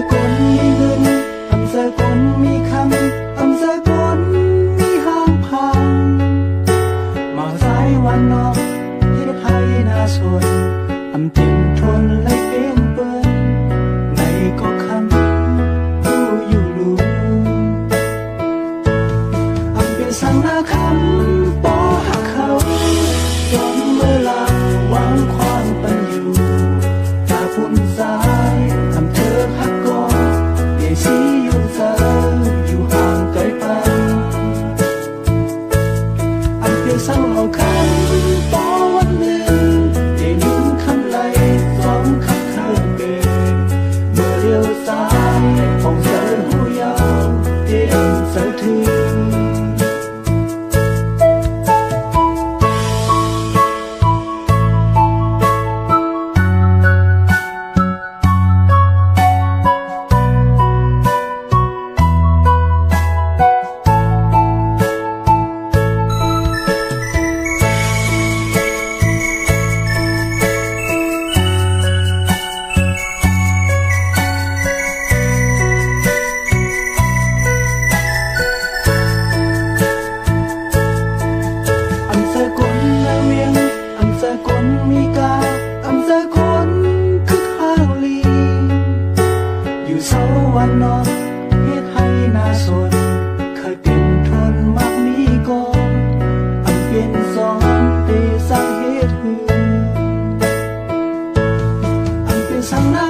คนมีเงินอำเภอคนมีคำอำเภอคนมีห้างพางมาสายวันนอกเฮ็ดให้นาสนอำเต็มทนและเอ็มเปิ้นในก็คำผู้อยู่รู้อำเป็นสังนาคำปอหักเขาจนเวลาหวังความปันอยู่ตาพุ่นสายอำเธอหักก่อนเดี๋ยวสิอยู่เจออยู่ห่างไกลไปอำเป็นสังเราคำปอวันหนึ่งได้ยินคำไหลสองคำเคยเกิดเมื่อเลี้ยวซ้ายของเธอหูยาวเตรียมเสาถึงคนมีกาอำเภอคนคือข้าวลีอยู่เสาวันนอกเฮ็ดให้นาสนเคยเป็นทนมากมีก่อนอำเป็นสองเตสร้างเฮ็ดหืออำเป็นสังนา